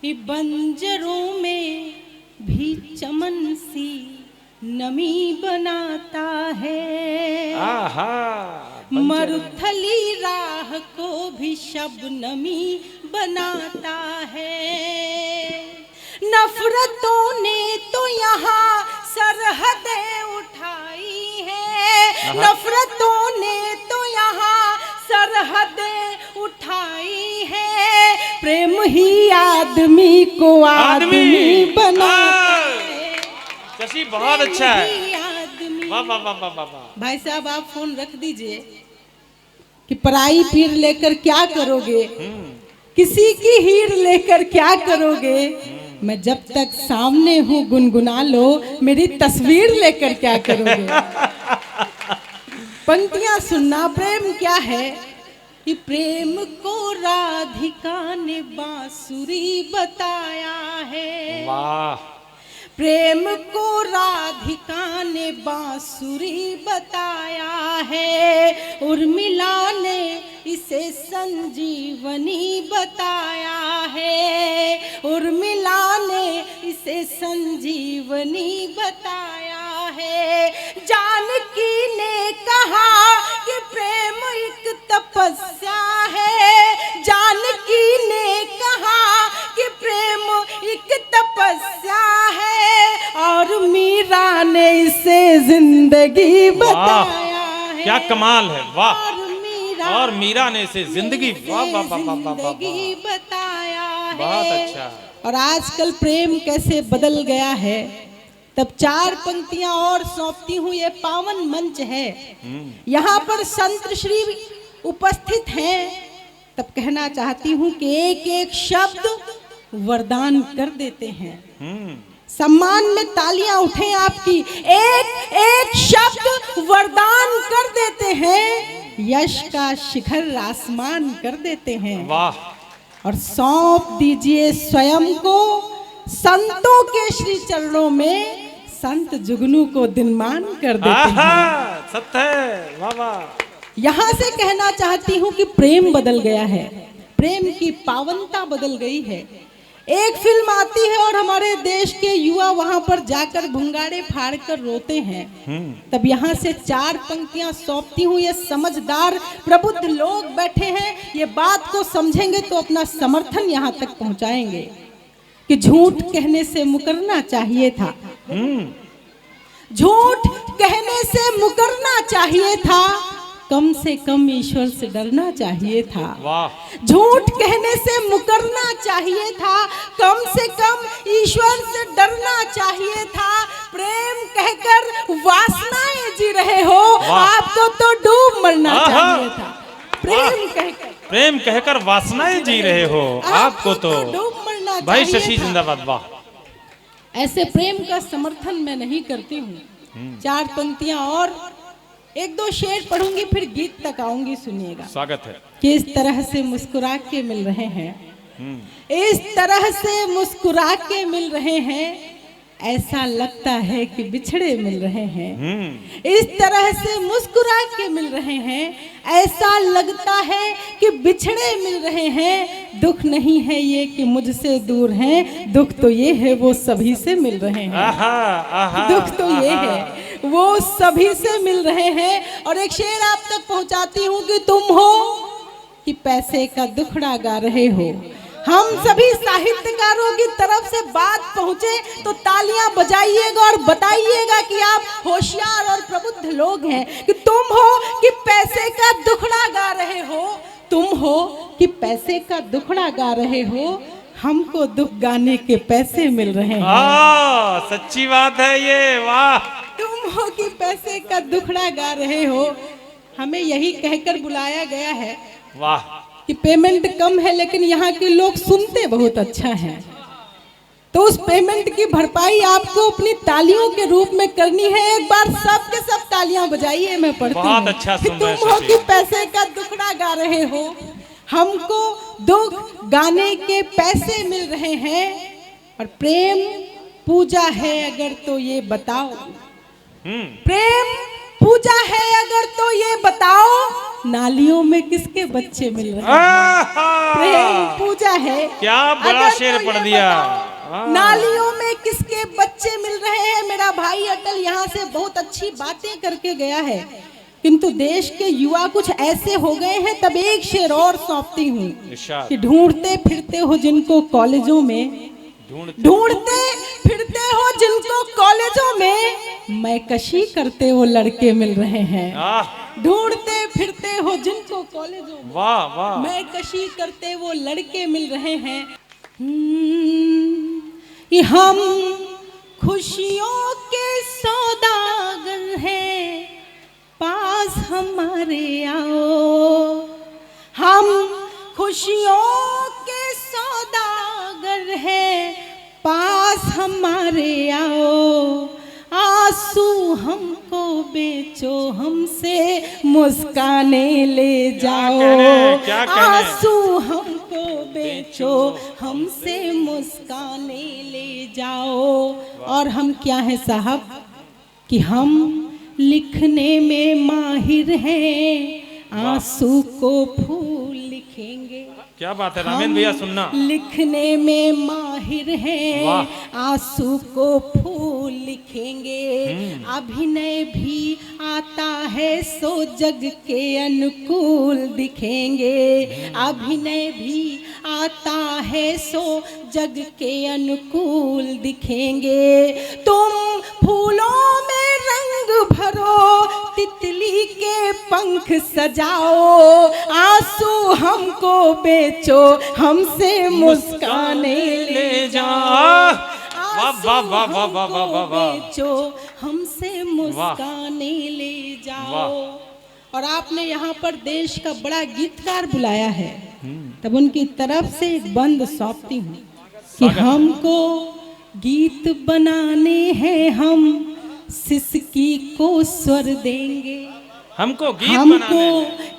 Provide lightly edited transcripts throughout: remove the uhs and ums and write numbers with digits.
कि बंजरों में भी चमन सी नमी बनाता है। आहा, मरुथली राह को भी शबनमी बनाता है। नफरतों ने तो यहाँ सरहदें उठाई है। नफरतों ने तो यहाँ सरहदें उठाई है। प्रेम ही आदमी को आदमी बनाता है। शशि बहुत अच्छा है। वाह वाह वाह वाह वाह। भाई साहब आप फोन रख दीजिए कि पराई पीर लेकर क्या करोगे, किसी की हीर लेकर क्या करोगे। मैं जब तक सामने हूँ गुनगुना लो, मेरी तस्वीर लेकर क्या करोगे। पंक्तियां सुनना। प्रेम क्या है कि प्रेम को राधिका ने बांसुरी बताया है। वाह। प्रेम को राधिका ने बांसुरी बताया है। उर्मिला ने इसे संजीवनी बताया है। उर्मिला ने इसे संजीवनी बताया है। जानकी ने कहा कि प्रेम एक तपस्या है। जानकी ने कहा कि प्रेम एक तपस्या है। और मीरा ने इसे जिंदगी बताया है। क्या कमाल है। वाह। और मीरा ने इसे जिंदगी बताया है। बहुत अच्छा। और आजकल प्रेम कैसे बदल गया है। तब चार पंक्तियां और सौंपती हूँ। ये पावन मंच है, यहाँ पर संत श्री उपस्थित हैं। तब कहना चाहती हूँ कि एक एक शब्द वरदान कर देते हैं। सम्मान में तालियां उठें आपकी। एक एक शब्द वरदान कर देते हैं। यश का शिखर आसमान कर देते हैं। वाह। और सौंप दीजिए स्वयं को संतों के श्री चरणों में। संत जुगनू को दिनमान कर देते हैं। सत्य है। वाह वाह। यहाँ से कहना चाहती हूँ कि प्रेम बदल गया है। प्रेम की पावनता बदल गई है। एक फिल्म आती है और हमारे देश के युवा वहां पर जाकर भुंगाड़े फाड़ कर रोते हैं। तब यहाँ से चार पंक्तियां सौंपती हूँ। ये समझदार प्रबुद्ध लोग बैठे हैं, ये बात को समझेंगे तो अपना समर्थन यहाँ तक पहुंचाएंगे कि झूठ कहने से मुकरना चाहिए था। झूठ कहने से मुकरना चाहिए था। कम से कम ईश्वर से डरना चाहिए था। वाह। झूठ कहने से मुकरना चाहिए था। कम से कम ईश्वर से डरना चाहिए था। प्रेम कहकर वासनाएं जी रहे हो, आपको तो डूब मरना चाहिए था। प्रेम कहकर वासनाएं जी रहे हो, आपको तो डूब मरना चाहिए। भाई शशि जिंदाबाद। वाह। ऐसे प्रेम का समर्थन मैं नहीं करती हूँ। चार पंक्तियां और एक दो शेर पढ़ूंगी, फिर गीत तक आऊंगी। सुनिएगा। स्वागत है। कि इस तरह से मुस्कुरा के मिल रहे हैं, इस तरह से मुस्कुरा के मिल रहे हैं। ऐसा लगता है कि बिछड़े मिल रहे हैं। इस तरह से मुस्कुरा के मिल रहे हैं। ऐसा लगता है कि बिछड़े मिल रहे हैं। दुख नहीं है ये कि मुझसे दूर हैं, दुख तो ये है वो सभी से मिल रहे हैं। दुख तो ये है वो सभी से मिल रहे हैं। और एक शेर आप तक पहुंचाती हूँ कि तुम हो कि पैसे का दुखड़ा गा रहे हो। हम सभी साहित्यकारों की तरफ से बात पहुंचे तो तालियां बजाइएगा और बताइएगा कि आप होशियार और प्रबुद्ध लोग हैं। कि तुम हो कि पैसे का दुखड़ा गा रहे हो। तुम हो कि पैसे का दुखड़ा गा रहे हो। हमको दुख गाने के पैसे मिल रहे हैं। सच्ची बात है ये। वाह। तुम हो कि पैसे का दुखड़ा गा रहे हो। हमें यही कहकर बुलाया गया है। वाह। कि पेमेंट कम है लेकिन यहाँ के लोग सुनते बहुत अच्छा हैं। तो उस पेमेंट की भरपाई आपको अपनी तालियों के रूप में करनी है। एक बार सब के सब तालियां बजाइए। मैं पढ़ती हूँ। बहुत अच्छा सुन रहे हैं। तुम हो कि पैसे का दुखड़ा गा रहे हो। हमको दुख गाने के पैसे मिल रहे हैं। और प्रेम पूजा है अगर तो ये बताओ। प्रेम पूजा है अगर तो ये बताओ, नालियों में किसके बच्चे मिल रहे हैं? प्रेम पूजा है, क्या बड़ा शेर तो पढ़ दिया। नालियों में किसके बच्चे मिल रहे हैं। मेरा भाई अटल यहाँ से बहुत अच्छी बातें करके गया है, किंतु देश के युवा कुछ ऐसे हो गए हैं। तब एक शेर और सौंपती हूँ कि ढूंढते फिरते हो जिनको कॉलेजों में, ढूंढते फिरते हो जिनको कॉलेजों में, मैं कशी करते वो लड़के मिल रहे हैं। ढूंढते फिरते हो जिनको कॉलेजों में, वाह वाह, मैं कशी करते वो लड़के मिल रहे हैं। हम खुशियों के सौदागर हैं, पास हमारे आओ। हम खुशियों के सौदागर हैं, पास हमारे आओ। आंसू हमको बेचो, हमसे मुस्काने ले जाओ। आंसू हमको बेचो, हमसे मुस्काने ले जाओ। और हम क्या है साहब कि हम लिखने में माहिर हैं, आंसू को फूल लिखेंगे। क्या बात है रामेन भैया, सुनना। लिखने में माहिर हैं, आंसू को फूल लिखेंगे। अभिनय भी आता है सो जग के अनुकूल दिखेंगे। अभिनय भी आता है सो जग के अनुकूल दिखेंगे। तुम फूलों में रंग भरो, तितली के पंख सजाओ। आंसू हमको बेचो, हमसे मुस्काने ले जाओ। वाह वाह वाह वाह वाह वाह, बेचो, हमसे मुस्काने ले जाओ। और आपने यहाँ पर देश का बड़ा गीतकार बुलाया है, तब उनकी तरफ से एक बंद सौंपती हूँ कि हमको गीत बनाने हैं, हम सिसकी को स्वर देंगे। हमको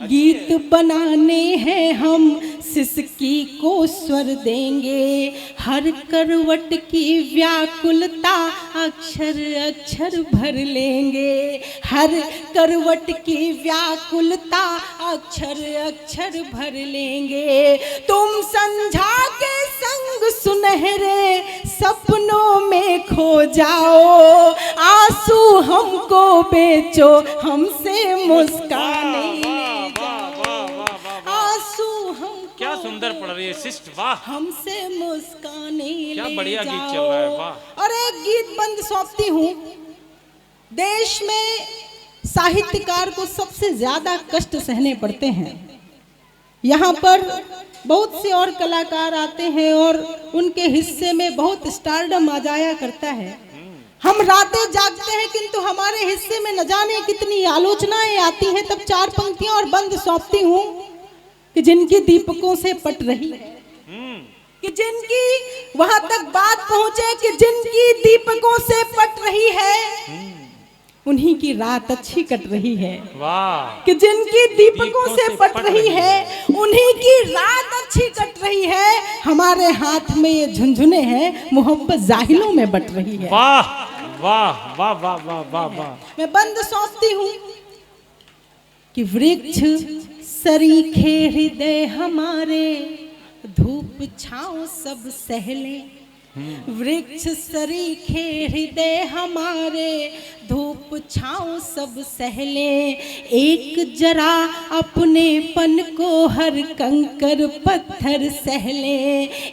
गीत बनाने हैं, हम सिसकी को स्वर देंगे। हर करवट की व्याकुलता अक्षर अक्षर भर लेंगे। हर करवट की व्याकुलता अक्षर अक्षर भर लेंगे। तुम संझा के संग सुनहरे सपनों में खो जाओ। आंसू हमको बेचो, हमसे मुस्काने ले जाओ। आंसू हमको, क्या सुंदर पढ़ रही है शिष्ट, वाह। हमसे मुस्काने ले जाओ। क्या बढ़िया गीत चल रहा है, वाह। और एक गीत बंद सौंपती हूँ। देश में साहित्यकार को सबसे ज्यादा कष्ट सहने पड़ते हैं। यहाँ पर बहुत से और कलाकार आते हैं और उनके हिस्से में बहुत स्टारडम आ जाया करता है। हम रातें जागते हैं, किंतु हमारे हिस्से में न जाने कितनी आलोचनाएं आती हैं। तब चार पंक्तियां और बंद सौंपती हूँ कि जिनकी दीपकों से पट रही है, कि जिनकी वहां तक बात पहुंचे कि जिनकी दीपकों से पट रही है, उन्हीं की रात अच्छी कट रही है। वाह। कि जिनकी दीपकों से पट रही है, उन्हीं की रात अच्छी कट रही है। हमारे हाथ में ये झुनझुने हैं, मोहब्बत जाहिलों में बट रही है। वाह वाह वाह वाह वाह वाह वाह। मैं बंद सोचती हूँ कि वृक्ष सरीखे हृदय हमारे, धूप छाँव सब सहले। वृक्ष सरीखे हृदय हमारे, धूप छाँव सब सहले। एक जरा अपनेपन को हर कंकर पत्थर सहले।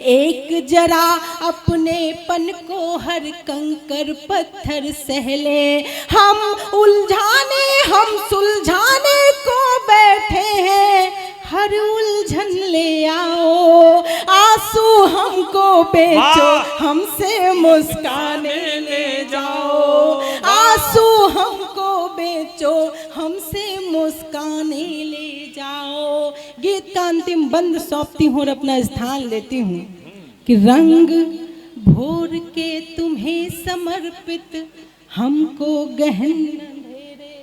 एक जरा अपनेपन को हर कंकर पत्थर सहले। हम उलझाने हम सुलझाने को बैठे हैं, हर उलझन ले आओ। आंसू हमको बेचो, हमसे मुस्काने ले जाओ। आंसू हमको बेचो, हमसे मुस्काने ले जाओ। गीत का अंतिम बंद सौंपती हूँ और अपना स्थान लेती हूँ कि रंग भोर के तुम्हें समर्पित, हमको गहन अंधेरे।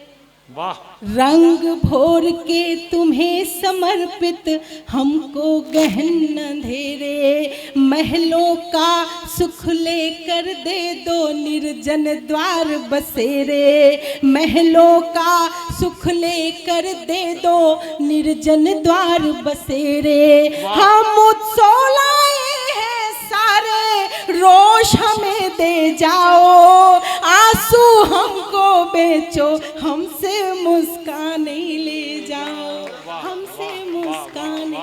वाह। रंग भोर के तुम्हें समर्पित हमको गहन अंधेरे, महलों का सुख लेकर दे दो निर्जन द्वार बसेरे, महलों का सुख लेकर दे दो निर्जन द्वार बसेरे। हम उत्सव लाए हैं सारे, रोष हमें दे जाओ, आंसू हमको बेचो, हमसे मुस्कान ले जाओ, हमसे मुस्कान।